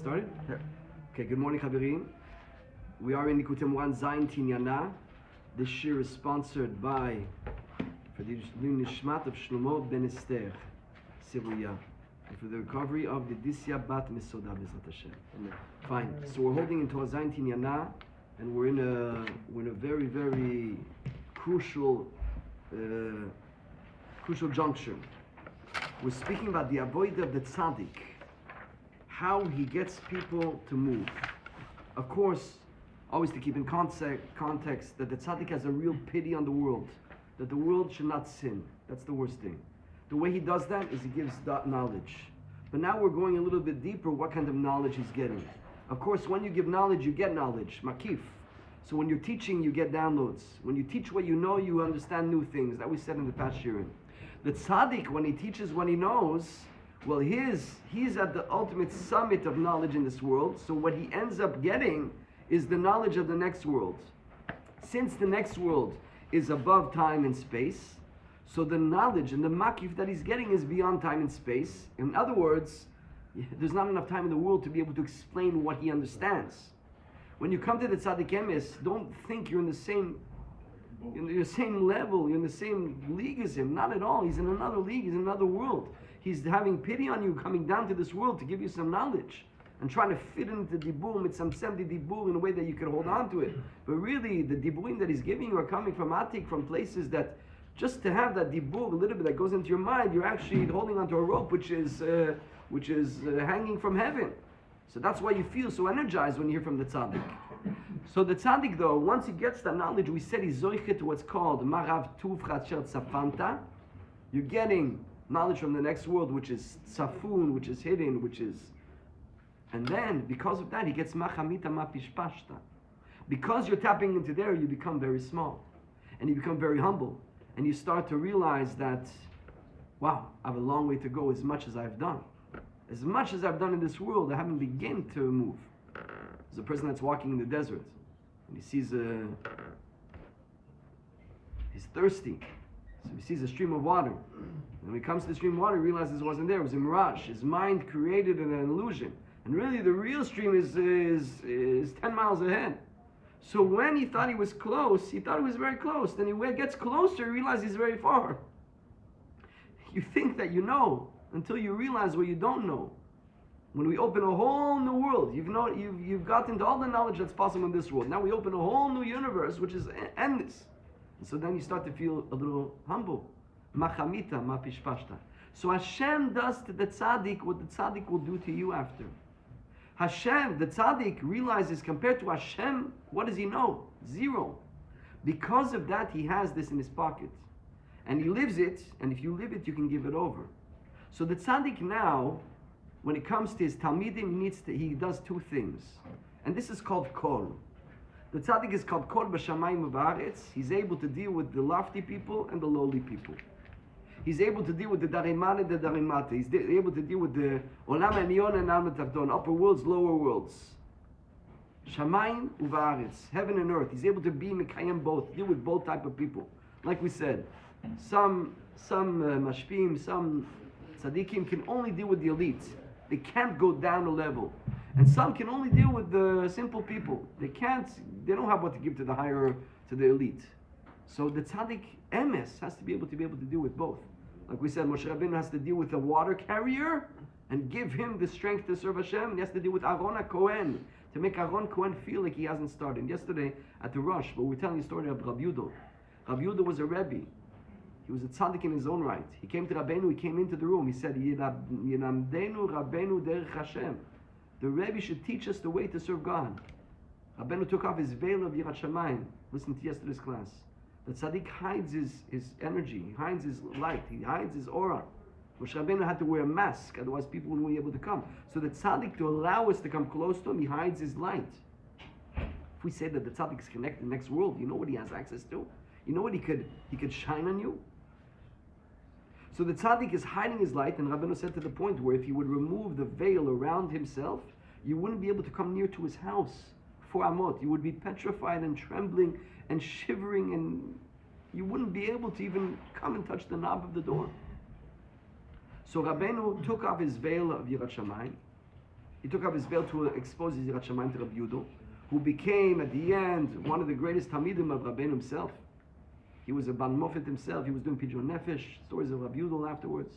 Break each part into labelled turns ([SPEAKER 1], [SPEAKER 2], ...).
[SPEAKER 1] Started?
[SPEAKER 2] Yeah.
[SPEAKER 1] Okay, good morning, Chaverim. We are in Likouté Moharan Zayin Tinyana. This shir is sponsored by for the Nishmat of Shlomo Ben Esther, Siruya, and for the recovery of the Disya Bat Mesoda B'ezrat Hashem. Fine. So we're holding into Zayin Tinyana, and we're in a very, very crucial juncture. We're speaking about the avodah of the tzaddik, how he gets people to move. Of course, always to keep in context that the tzaddik has a real pity on the world, that the world should not sin. That's the worst thing. The way he does that is he gives knowledge. But now we're going a little bit deeper, what kind of knowledge he's getting. Of course, when you give knowledge, you get knowledge, makif. So when you're teaching, you get downloads. When you teach what you know, you understand new things. That we said in the past shirin. The tzaddik, when he teaches what he knows, well, he's at the ultimate summit of knowledge in this world. So what he ends up getting is the knowledge of the next world. Since the next world is above time and space, so the knowledge and the makif that he's getting is beyond time and space. In other words, there's not enough time in the world to be able to explain what he understands. When you come to the tzaddik emes, don't think you're in the same level, you're in the same league as him. Not at all. He's in another league, he's in another world. He's having pity on you, coming down to this world to give you some knowledge and trying to fit into dibur, mitzamtzem the dibur in a way that you can hold on to it. But really, the diburim that he's giving you are coming from atik, from places that just to have that dibur a little bit that goes into your mind, you're actually holding onto a rope which is hanging from heaven. So that's why you feel so energized when you hear from the tzaddik. So the tzaddik, though, once he gets that knowledge, we said he's zoichet to what's called marav tuv chacher tzafanta. You're getting knowledge from the next world, which is tzafun, which is hidden, and then because of that, he gets machamita mapishpashta. Because you're tapping into there, you become very small, and you become very humble, and you start to realize that, wow, I have a long way to go. As much as I've done in this world, I haven't begun to move. There's a person that's walking in the desert, and he sees he's thirsty, so he sees a stream of water. And when he comes to the stream of water, he realizes it wasn't there, it was a mirage. His mind created an illusion. And really the real stream is 10 miles ahead. So when he thought he was close, he thought he was very close. Then when he gets closer, he realizes he's very far. You think that you know until you realize what you don't know. When we open a whole new world, you've gotten to all the knowledge that's possible in this world. Now we open a whole new universe, which is endless. And so then you start to feel a little humble. Machamita, mapishpashta. So Hashem does to the tzaddik what the tzaddik will do to you after. Hashem, the tzaddik, realizes compared to Hashem, what does he know? Zero. Because of that, he has this in his pocket. And he lives it, and if you live it, you can give it over. So the tzaddik now, when it comes to his talmidim, he does two things. And this is called kol. The tzaddik is called kol b'shamayim u'ba'aretz. He's able to deal with the lofty people and the lowly people. He's able to deal with the darimane and the darimate. He's able to deal with the olam ha'elyon and alma tachton, upper worlds, lower worlds. Shamayim u'ba'aretz, heaven and earth. He's able to be mekayem both, deal with both type of people. Like we said, some mashpim, some tzaddikim can only deal with the elite. They can't go down a level. And some can only deal with the simple people. They don't have what to give to the elite. So the tzaddik emes has to be able to deal with both. Like we said, Moshe Rabbeinu has to deal with a water carrier and give him the strength to serve Hashem. And he has to deal with Aaron HaKohen to make Aaron Kohen feel like he hasn't started. Yesterday at the Rosh, but we're telling the story of Rabbi Yudah. Rabbi Yudah was a Rebbe. He was a tzaddik in his own right. He came to Rabbeinu, he came into the room, he said, Yinamdenu Rabbeinu derech Hashem. The Rebbe should teach us the way to serve God. Rabbeinu took off his veil of Yirat Shamayim. Listen to yesterday's class. The tzaddik hides his energy, he hides his light, he hides his aura. Moshe Rabbeinu had to wear a mask, otherwise people wouldn't be able to come. So the tzaddik, to allow us to come close to him, he hides his light. If we say that the tzaddik is connected to the next world, you know what he has access to? You know what he could shine on you? So the tzaddik is hiding his light, and Rabbeinu said to the point where if he would remove the veil around himself, you wouldn't be able to come near to his house for amot. You would be petrified and trembling and shivering, and you wouldn't be able to even come and touch the knob of the door. So Rabbeinu took off his veil of Yirat Shamayim, He took off his veil to expose his Yirat Shamayim to Rabbi Yudo, who became, at the end, one of the greatest Talmidim of Rabbeinu himself. He was a Bal Mofet himself. He was doing Pidyon Nefesh, stories of Rabbi Yudo afterwards.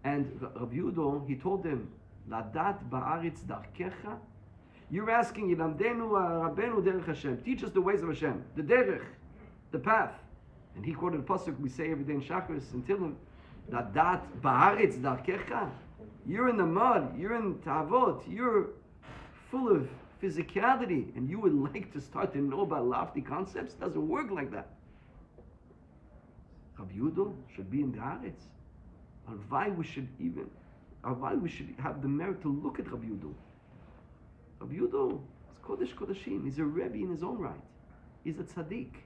[SPEAKER 1] And Rabbi Yudo, he told him, Ladat ba'aretz darkecha. You're asking, Yilamdenu Rabbeinu derech Hashem. Teach us the ways of Hashem. The derech, the path. And he quoted a pasuk we say every day in Shachris and Tehillim. Ladat ba'aretz darkecha. You're in the mud. You're in Tavot. You're full of physicality. And you would like to start to know about lofty concepts? It doesn't work like that. Rabbi Yudo should be in the Haaretz. Alvai we should have the merit to look at Rabbi Yudo. Rabbi Yudo is Kodesh Kodashim. He's a Rebbe in his own right. He's a tzaddik.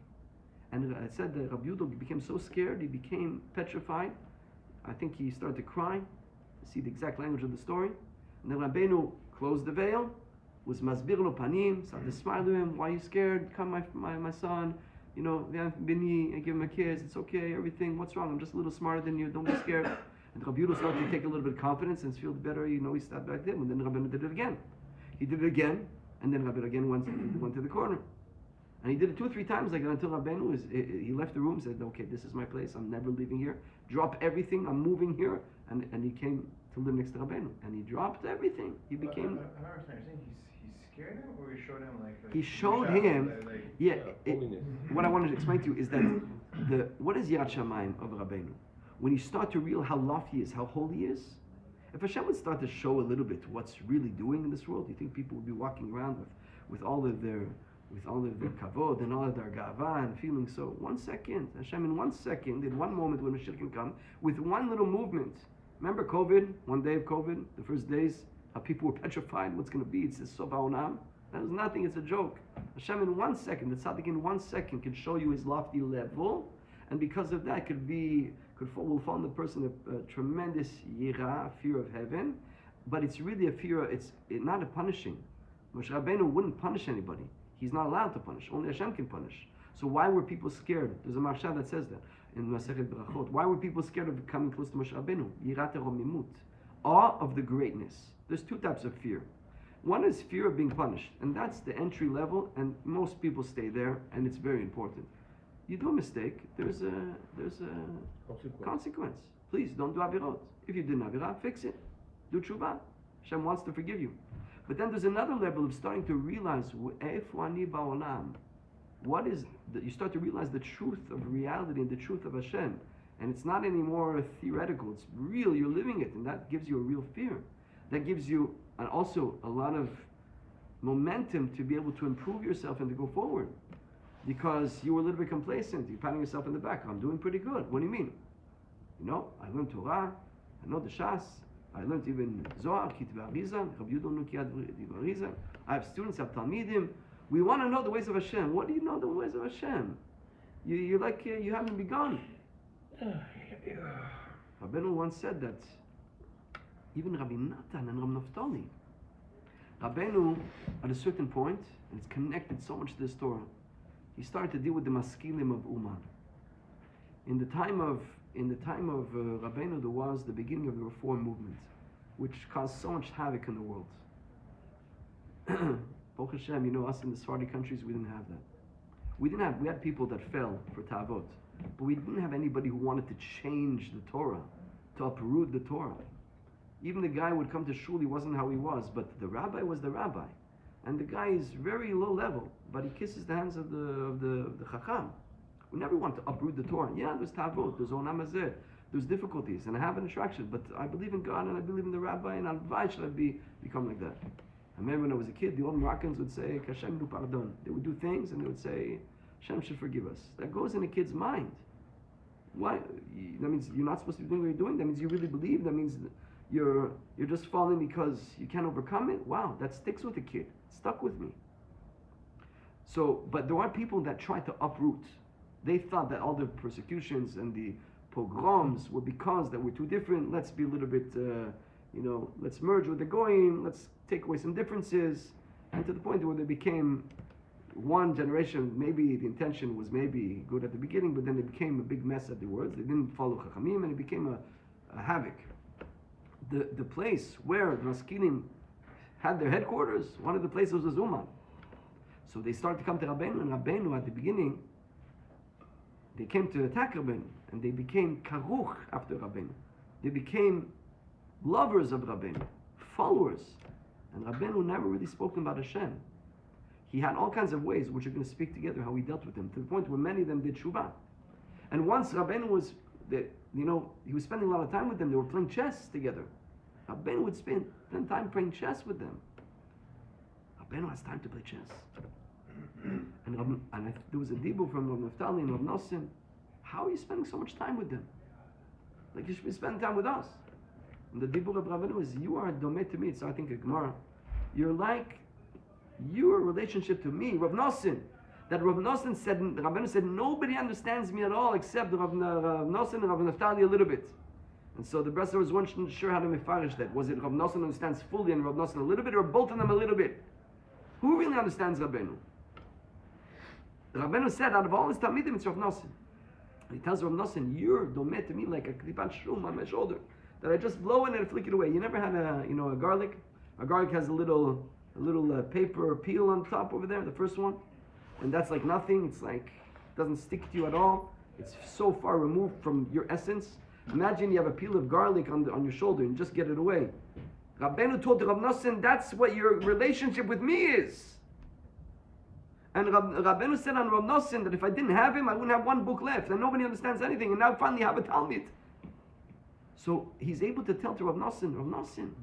[SPEAKER 1] And I said that Rabbi Yudo became so scared, he became petrified. I think he started to cry. See the exact language of the story. And then Rabbeinu closed the veil, was masbir lo panim, started to smile to him. Why are you scared? Come, my son. You know, I give him a kiss, it's okay, everything, what's wrong? I'm just a little smarter than you, don't be scared. And Rabbi Yudo started to take a little bit of confidence and feel better, he stepped back there, and then Rabbeinu did it again. He did it again, and then Rabbeinu again went to the corner. And he did it 2 or 3 times like that until Rabbeinu he left the room, said, okay, this is my place, I'm never leaving here. Drop everything, I'm moving here. And he came to live next to Rabbeinu. And he dropped everything. He became...
[SPEAKER 2] I don't understand, you're saying he scared him, or he showed him like
[SPEAKER 1] he showed him, what I wanted to explain to you is that what is Yirat Shamayim of Rabbeinu? When you start to realize how lofty he is, how holy he is, if Hashem would start to show a little bit what's really doing in this world, do you think people would be walking around with all of their kavod and all of their gava and feeling so? 1 second, Hashem in 1 second, in one moment when Mashiach can come, with one little movement. Remember COVID, one day of COVID, the first days, how people were petrified, what's going to be? It's a Sof HaOlam. That was nothing, it's a joke. Hashem in 1 second, the tzaddik in 1 second can show you his lofty level, and because of that will fall in the person a tremendous yira, fear of heaven, but it's really a fear, it's not a punishing. Moshe Rabbeinu wouldn't punish anybody. He's not allowed to punish, only Hashem can punish. So why were people scared? There's a marsha that says that in Masechet Berachot. Why were people scared of coming close to Moshe Rabbeinu? Yirat romimut, awe of the greatness. There's 2 types of fear. One is fear of being punished, and that's the entry level, and most people stay there, and it's very important. You do a mistake, there's a consequence. Please don't do avirot. If you did an avirah, fix it. Do tshuva. Hashem wants to forgive you. But then there's another level of starting to realize you start to realize the truth of reality and the truth of Hashem. And it's not anymore theoretical, it's real, you're living it, and that gives you a real fear. That gives you also a lot of momentum to be able to improve yourself and to go forward. Because you were a little bit complacent, you're patting yourself in the back. I'm doing pretty good. What do you mean? You know, I learned Torah, I know the Shas, I learned even Zohar, Kitva Arizal, Rabbi Yudo Nukiad Arizal. I have students, I have Talmidim. We want to know the ways of Hashem. What do you know the ways of Hashem? You haven't begun. Rabbeinu once said that even Rabbi Natan and Rabbi Naftali, Rabbeinu, at a certain point, and it's connected so much to this Torah, he started to deal with the maskilim of Uman. In the time of Rabbeinu, there was the beginning of the Reform movement, which caused so much havoc in the world. Baruch Hashem, you know, us in the Sephardi countries, we didn't have that. We had people that fell for Tavot, but we didn't have anybody who wanted to change the Torah, to uproot the Torah. Even the guy would come to shul, he wasn't how he was, but the rabbi was the rabbi. And the guy is very low level, but he kisses the hands of the chacham. We never want to uproot the Torah. Yeah, there's tavot, there's onam hazeh, there's difficulties, and I have an attraction, but I believe in God and I believe in the rabbi, and why should I become like that? I remember when I was a kid, the old Moroccans would say, Kashem nu pardon. They would do things and they would say, Hashem should forgive us. That goes in a kid's mind. Why? That means you're not supposed to be doing what you're doing. That means you really believe. That means you're just falling because you can't overcome it. Wow, that sticks with a kid. It stuck with me. So, but there are people that try to uproot. They thought that all the persecutions and the pogroms were because that we're too different. Let's be a little bit, let's merge with the Goyim. Let's take away some differences. And to the point where they became one generation. Maybe the intention was maybe good at the beginning, but then it became a big mess at the words. They didn't follow Chachamim, and it became a havoc. The place where the Maskilim had their headquarters. One of the places was Uman. So they started to come to Rabbeinu, and Rabbeinu at the beginning, they came to attack Rabbeinu, and they became karuch after Rabbeinu. They became lovers of Rabbeinu, followers. And Rabbeinu never really spoken about Hashem. He had all kinds of ways, which are going to speak together, how he dealt with them, to the point where many of them did Shuvah. And once Rabbeinu was, he was spending a lot of time with them. They were playing chess together. Rabbeinu would spend time playing chess with them. Rabbeinu has time to play chess. And there was a dibur from Rav Naftali and Rav Nosson. How are you spending so much time with them? Like you should be spending time with us. And the dibur of Rabbeinu is, you are domeh to me. So I think a Gemara. You're like your relationship to me, Rav Nosson. That Rav Nosson said, Rabbeinu said, nobody understands me at all except Rav Nosson and Rav Naftali a little bit. And so the Bresler was wasn't sure how to mefarish that. Was it Rav Nosson understands fully and Rav Nosson a little bit, or both of them a little bit? Who really understands Rabbeinu? Rabbeinu said, out of all his Talmidim, it's Rav Nosson. He tells Rav Nosson, you're domeh to me like a klipat shum on my shoulder that I just blow in and flick it away. You never had a garlic? A garlic has a little paper peel on top over there, the first one, and that's like nothing. It's like doesn't stick to you at all. It's so far removed from your essence. Imagine you have a peel of garlic on your shoulder and just get it away. Rabbeinu told Rav Nosson, that's what your relationship with me is. And Rabbeinu said on Rav Nosson that if I didn't have him, I wouldn't have one book left, and nobody understands anything. And now finally I have a Talmud. So he's able to tell to Rav Nosson,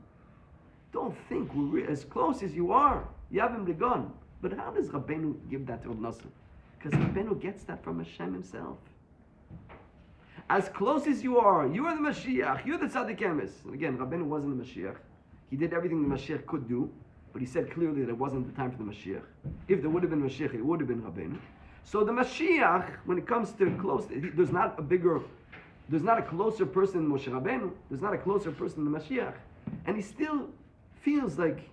[SPEAKER 1] don't think we're as close as you are. You have him the gun. But how does Rabbeinu give that to Rav Nosson? Because Rabbeinu gets that from Hashem himself. As close as you are the Mashiach, you're the Tzaddik Emes. And again, Rabbeinu wasn't the Mashiach. He did everything the Mashiach could do, but he said clearly that it wasn't the time for the Mashiach. If there would have been Mashiach, it would have been Rabbeinu. So the Mashiach, when it comes to close, there's not a closer person than Moshe Rabbeinu. There's not a closer person than the Mashiach. And he still feels like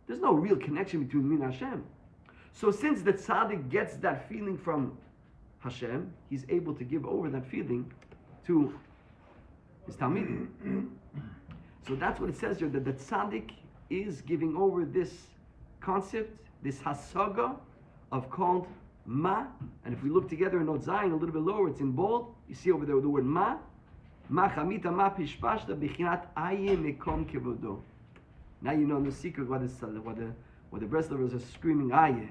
[SPEAKER 1] there's no real connection between me and Hashem. So since the tzaddik gets that feeling from Hashem, he's able to give over that feeling to his talmidim. So that's what it says here, that the tzaddik is giving over this concept, this hasaga of called ma. And if we look together in Not Zayin, a little bit lower, it's in bold. You see over there the word ma. Ma chamita ma pishpashta bichinat aye mekom kevodo. Now you know the secret what the Breslevers are screaming aye.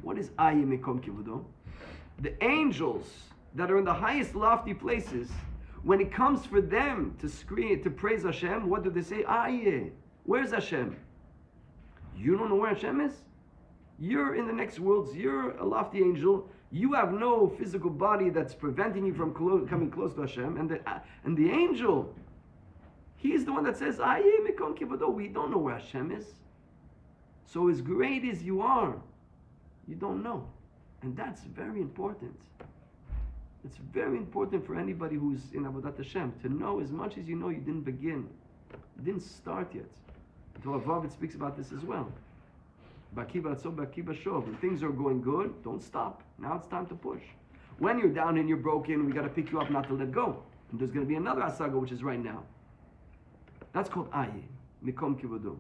[SPEAKER 1] What is aye mekom kevodo? The angels that are in the highest lofty places, when it comes for them to scream, to praise Hashem, what do they say? Aye. Where's Hashem? You don't know where Hashem is? You're in the next worlds. You're a lofty angel. You have no physical body that's preventing you from coming close to Hashem. And the angel, he's the one that says, Aye mekom kevodo. We don't know where Hashem is. So as great as you are, you don't know. And that's very important. It's very important for anybody who's in Avodat Hashem to know as much as you know you didn't begin. You didn't start yet. Torah Vav, it speaks about this as well. When things are going good, don't stop. Now it's time to push. When you're down and you're broken, we got to pick you up, not to let go. And there's going to be another asaga, which is right now. That's called Aye, Mikom Kivodo.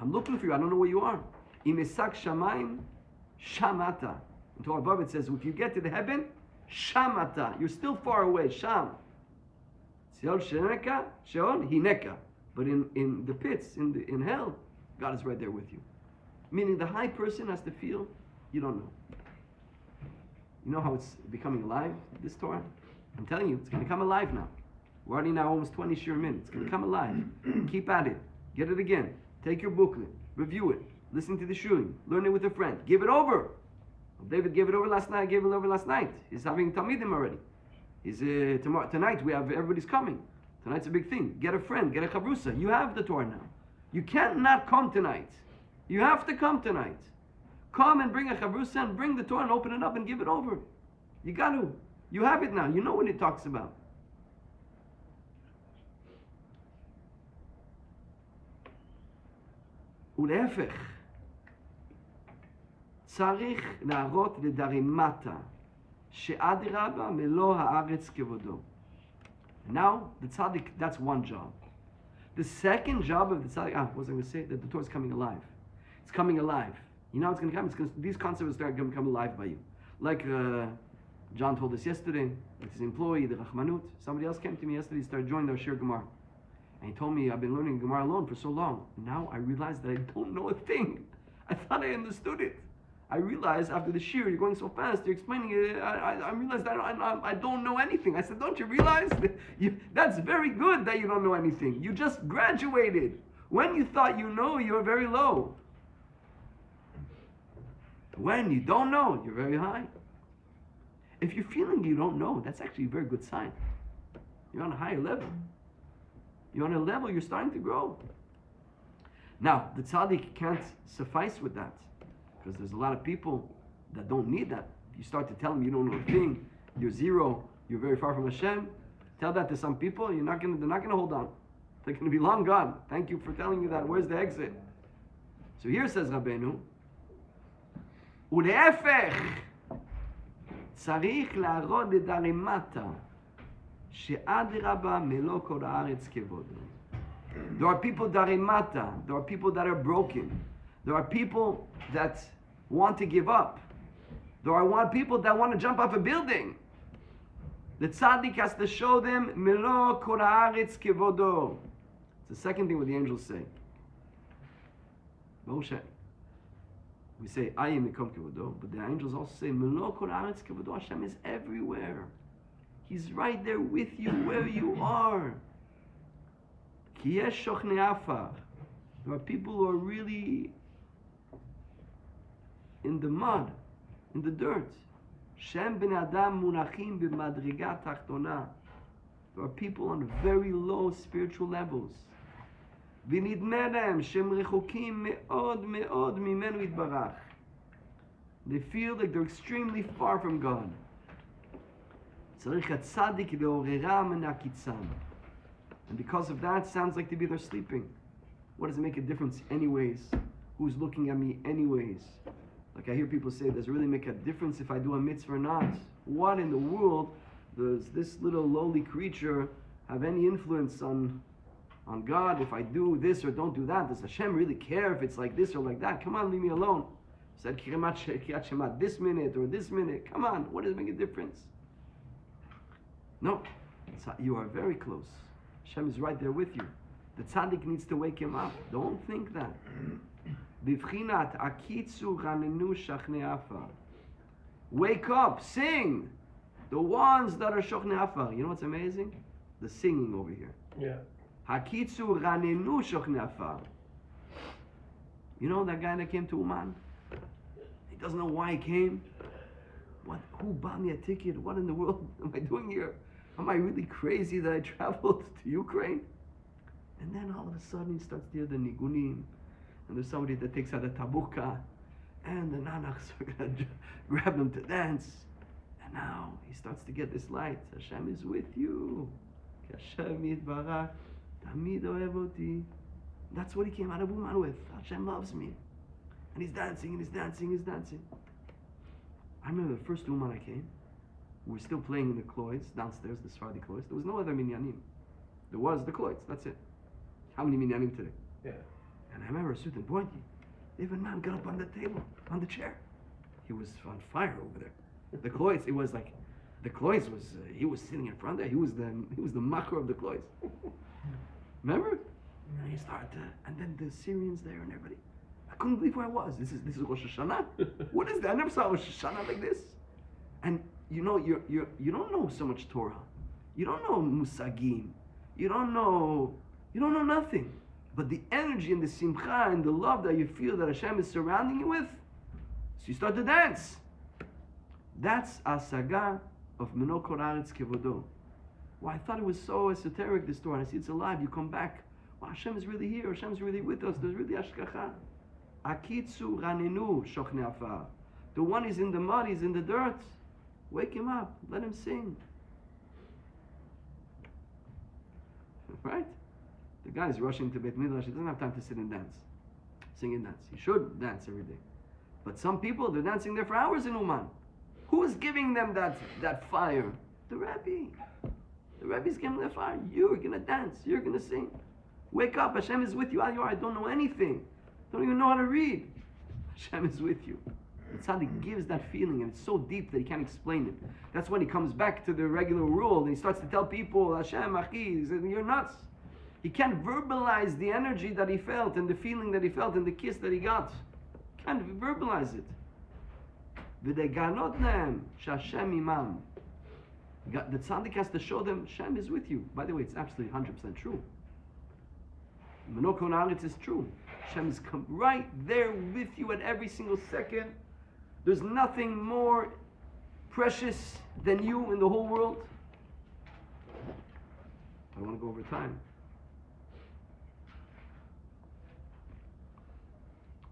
[SPEAKER 1] I'm looking for you. I don't know where you are. Imesak Shamaim Shamata. In Torah Vav it says, if you get to the heaven, Shamata. You're still far away. Sham. Sheol Sheneka, Sheol Hineka. But in the pits, in hell, God is right there with you. Meaning the high person has to feel, you don't know. You know how it's becoming alive, this Torah? I'm telling you, it's going to come alive now. We're already now almost 20 shir min. It's going to come alive. Keep at it. Get it again. Take your booklet. Review it. Listen to the shurim. Learn it with a friend. Give it over. Well, David gave it over last night. Gave it over last night. He's having Talmidim already. Tonight we have, everybody's coming. Tonight's a big thing. Get a friend. Get a chavrusa. You have the Torah now. You can't not come tonight. You have to come tonight. Come and bring a chavrusa and bring the Torah and open it up and give it over. You got to. You have it now. You know what it talks about. ולהפך, צריך להראות לדרימטה, שאדרבה מלוא הארץ כבודו. Now, the tzaddik, that's one job. The second job of the tzaddik, what was I going to say? That the Torah is coming alive. It's coming alive. You know how it's going to come? These concepts will start to come alive by you. Like John told us yesterday, with his employee, the Rachmanut. Somebody else came to me yesterday, he started joining our Shir Gemara. And he told me, I've been learning Gemara alone for so long. Now I realize that I don't know a thing. I thought I understood it. I realized after the Shir, you're going so fast, you're explaining it, I realized that I don't know anything. I said, don't you realize that that's very good that you don't know anything. You just graduated. When you thought you know, you're very low. When you don't know, you're very high. If you're feeling you don't know, that's actually a very good sign. You're on a higher level. You're on a level, you're starting to grow. Now, the tzaddik can't suffice with that, because there's a lot of people that don't need that. You start to tell them you don't know a thing, you're zero, you're very far from Hashem. Tell that to some people, they're not gonna hold on. They're gonna be long gone. Thank you for telling me that. Where's the exit? So here says Rabbeinu, ולהפך, צריך להראות את הרמטה, שאדרבה מלוא כל הארץ כבודו. There are people darimata. There are people that are broken. There are people that want to give up. There are people that want to jump off a building. The tzaddik has to show them melo kol haaretz kevodo. It's the second thing what the angels say. Moshe. We say ayim mikom kevodo, but the angels also say melo kol haaretz kevodo. Hashem is everywhere. He's right there with you where you are. There are people who are really in the mud, in the dirt. There are people on very low spiritual levels. They feel like they're extremely far from God. And because of that, it sounds like maybe they're sleeping. What does it make a difference anyways? Who's looking at me anyways? Like I hear people say, does it really make a difference if I do a mitzvah or not? What in the world does this little lowly creature have any influence on God if I do this or don't do that? Does Hashem really care if it's like this or like that? Come on, leave me alone. Said Kriyat Shema this minute or this minute. Come on, what does it make a difference? No, you are very close. Hashem is right there with you. The tzaddik needs to wake him up. Don't think that. Wake up, sing. The ones that are shochne afar. You know what's amazing? The singing over here.
[SPEAKER 3] Yeah.
[SPEAKER 1] Hakitzu ranenu shochne afar. You know that guy that came to Uman? He doesn't know why he came. Who bought me a ticket? What in the world am I doing here? Am I really crazy that I traveled to Ukraine? And then all of a sudden he starts to hear the nigunim, and there's somebody that takes out a tabuka, and the nanachs are going to grab them to dance. And now he starts to get this light. Hashem is with you. Hashem yitbarach, tamid ohev oti. That's what he came out of Uman with. Hashem loves me. And he's dancing, and he's dancing, he's dancing. I remember the first Uman I came, we were still playing in the kloids, downstairs, the Sephardi kloids. There was no other minyanim. There was the kloids, that's it. How many minyanim today?
[SPEAKER 3] Yeah.
[SPEAKER 1] And I remember a certain point, the even man got up on the table, on the chair. He was on fire over there. The kloids, it was like, the kloids was, he was sitting in front there, he was the makar of the kloids. Remember? And he started and then the Syrians there and everybody. I couldn't believe where I was. This is Rosh Hashanah? What is that? I never saw Rosh Hashanah like this. And you know, you don't know so much Torah. You don't know musagim. You don't know nothing. But the energy and the simcha and the love that you feel that Hashem is surrounding you with, so you start to dance. That's asaga of Meno Kol Haaretz Kevodo. Well, I thought it was so esoteric, this Torah. I see it's alive. You come back. Wow, Hashem is really here. Hashem is really with us. There's really ashkacha. Akitzu ranenu shochne afar. The one is in the mud, he's in the dirt. Wake him up. Let him sing. Right? The guy is rushing to Beit Midrash. He doesn't have time to sit and dance. Sing and dance. He should dance every day. But some people, they're dancing there for hours in Uman. Who is giving them that fire? The Rebbe. The Rebbe's giving them fire. You're going to dance. You're going to sing. Wake up, Hashem is with you. I don't know anything. Don't even know how to read. Hashem is with you. The tzaddik gives that feeling, and it's so deep that he can't explain it. That's when he comes back to the regular world and he starts to tell people, Hashem, Achi, he says, you're nuts. He can't verbalize the energy that he felt and the feeling that he felt and the kiss that he got. Can't verbalize it. V'deganot lehem sh'Hashem imam. The tzaddik has to show them Hashem is with you. By the way, it's absolutely 100% true. Menokon Haaretz is true. Hashem is right there with you at every single second. There's nothing more precious than you in the whole world. I want to go over time.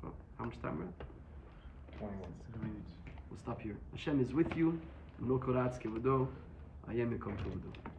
[SPEAKER 1] Oh, how much time we're at?
[SPEAKER 2] 21 minutes.
[SPEAKER 1] We'll stop here. Hashem is with you. Menokon Haaretz kevodo. Hayem yakom kevodo.